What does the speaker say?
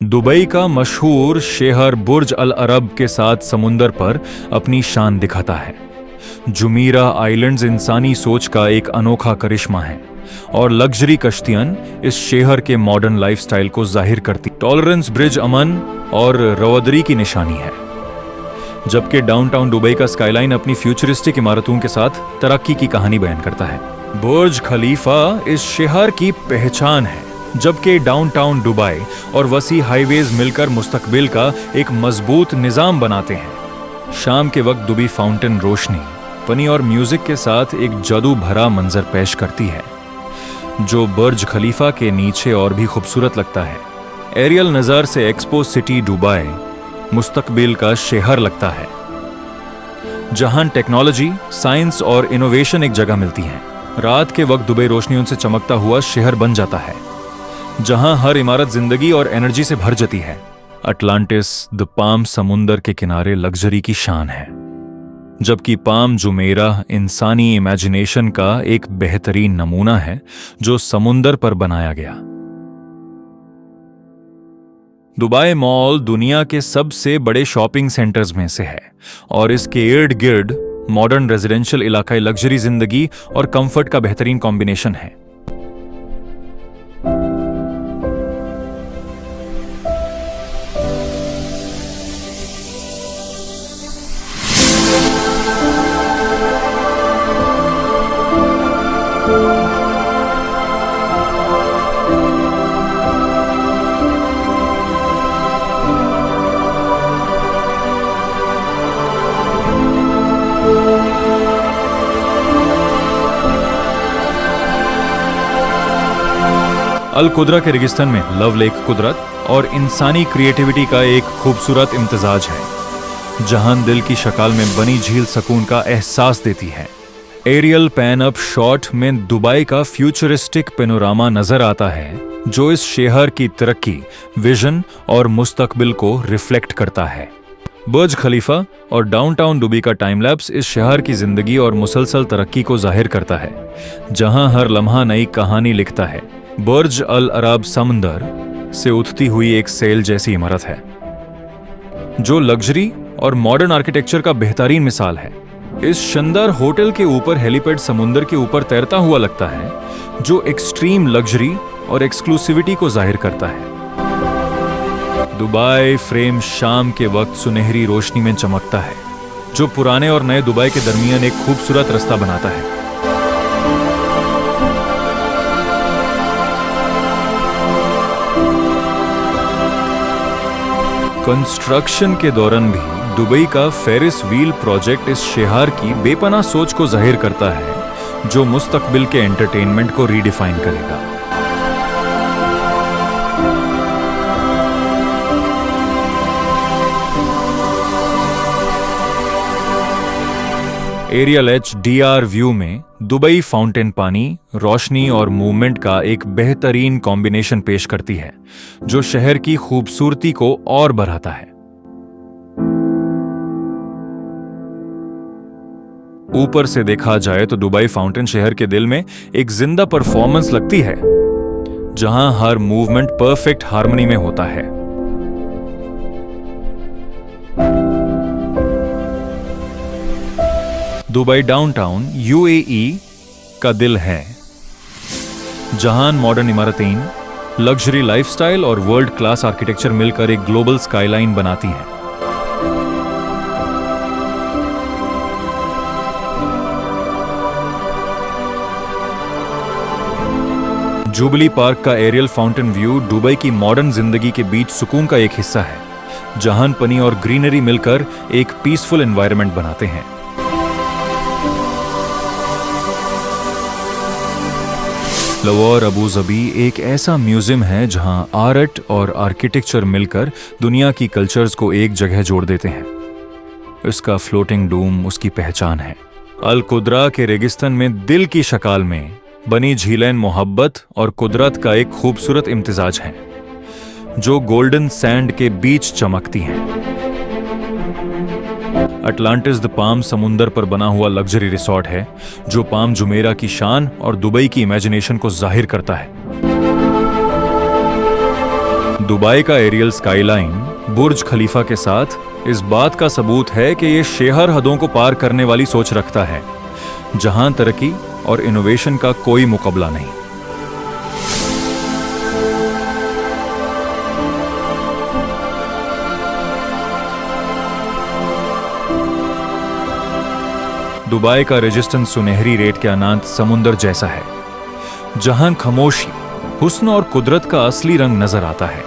Dubai का मशहूर शहर बुर्ज अल अरब के साथ समुंदर पर अपनी शान दिखाता है। जुमीरा आइलैंड्स इंसानी सोच का एक अनोखा करिश्मा है और लग्जरी कश्तियां इस शहर के मॉडर्न लाइफस्टाइल को जाहिर करती। टॉलरेंस ब्रिज अमन और रवदरी की निशानी है, जबकि डाउनटाउन दुबई का स्काईलाइन अपनी फ्यूचरिस्टिक इमारतों के साथ तरक्की की कहानी बयान करता है। बुर्ज खलीफा इस शहर की पहचान है, जबकि डाउनटाउन दुबई और वसी हाईवेज मिलकर मुस्तकबिल का एक मजबूत निजाम बनाते हैं। शाम के वक्त दुबई फाउंटेन रोशनी, पनी और म्यूजिक के साथ एक जादू भरा मंजर पेश करती है, जो बुर्ज खलीफा के नीचे और भी खूबसूरत लगता है। एरियल नज़र से एक्सपो सिटी दुबई मुस्तकबिल का शहर लगता है, जहां टेक्नोलॉजी, साइंस और इनोवेशन एक जगह मिलती हैं। रात के वक्त दुबई रोशनियों से चमकता हुआ शहर बन जाता है, जहां हर इमारत जिंदगी और एनर्जी से भर जाती है। अटलांटिस द पाम समुंदर के किनारे लग्जरी की शान है, जबकि पाम जुमेरा इंसानी इमेजिनेशन का एक बेहतरीन नमूना है जो समुंदर पर बनाया गया। दुबई मॉल दुनिया के सबसे बड़े शॉपिंग सेंटर्स में से है और इसके इर्द गिर्द मॉडर्न रेजिडेंशियल इलाका लग्जरी जिंदगी और कंफर्ट का बेहतरीन कॉम्बिनेशन है। अल कुद्रा के रेगिस्तान में लव लेक कुदरत और इंसानी क्रिएटिविटी का एक खूबसूरत इम्तिजाज है, जहां दिल की शक्ल में बनी झील सुकून का एहसास देती है। एरियल पैन अप शॉट में दुबई का फ्यूचरिस्टिक पेनोरामा नजर आता है, जो इस शहर की तरक्की, विजन और मुस्तकबिल को रिफ्लेक्ट करता है। बुर्ज खलीफा और डाउनटाउन दुबई का टाइम लैप्स इस शहर की जिंदगी और मुसलसल तरक्की को जाहिर करता है, जहां हर लम्हा नई कहानी लिखता है। बुर्ज अल अरब समंदर से उठती हुई एक सेल जैसी इमारत है, जो लग्जरी और मॉडर्न आर्किटेक्चर का बेहतरीन मिसाल है। इस शानदार होटल के ऊपर हेलीपैड समुंदर के ऊपर तैरता हुआ लगता है, जो एक्सट्रीम लग्जरी और एक्सक्लूसिविटी को जाहिर करता है। दुबई फ्रेम शाम के वक्त सुनहरी रोशनी में चमकता है, जो पुराने और नए दुबई के दरमियान एक खूबसूरत रास्ता बनाता है। कंस्ट्रक्शन के दौरान भी दुबई का फेरिस व्हील प्रोजेक्ट इस शहर की बेपनाह सोच को जाहिर करता है, जो मुस्तकबिल के एंटरटेनमेंट को रीडिफाइन करेगा। एरियल HDR व्यू में दुबई फाउंटेन पानी, रोशनी और मूवमेंट का एक बेहतरीन कॉम्बिनेशन पेश करती है, जो शहर की खूबसूरती को और बढ़ाता है। ऊपर से देखा जाए तो दुबई फाउंटेन शहर के दिल में एक जिंदा परफॉर्मेंस लगती है, जहां हर मूवमेंट परफेक्ट हार्मनी में होता है। दुबई डाउनटाउन UAE का दिल है, जहां मॉडर्न इमारतें, लग्जरी लाइफस्टाइल और वर्ल्ड क्लास आर्किटेक्चर मिलकर एक ग्लोबल स्काईलाइन बनाती हैं। जुबली पार्क का एरियल फाउंटेन व्यू दुबई की मॉडर्न जिंदगी के बीच सुकून का एक हिस्सा है, जहां पनी और ग्रीनरी मिलकर एक पीसफुल एनवायरनमेंट बनाते हैं। लवोर अबू ज़बी एक ऐसा म्यूजियम है जहां आर्ट और आर्किटेक्चर मिलकर दुनिया की कल्चर्स को एक जगह जोड़ देते हैं। इसका फ्लोटिंग डूम उसकी पहचान है। अल कुद्रा के रेगिस्तान में दिल की शक्ल में बनी झीलें मोहब्बत और कुदरत का एक खूबसूरत इम्तिजाज है, जो गोल्डन सैंड के बीच चमकती हैं। अटलांटिस द पाम समुंदर पर बना हुआ लग्जरी रिसॉर्ट है, जो पाम जुमेरा की शान और दुबई की इमेजिनेशन को जाहिर करता है। दुबई का एरियल स्काईलाइन बुर्ज खलीफा के साथ इस बात का सबूत है कि यह शेहर हदों को पार करने वाली सोच रखता है, जहां तरक्की और इनोवेशन का कोई मुकाबला नहीं। दुबई का रेजिस्टेंस सुनहरी रेत के अनंत समुंदर जैसा है, जहां खामोशी, हुस्न और कुदरत का असली रंग नजर आता है।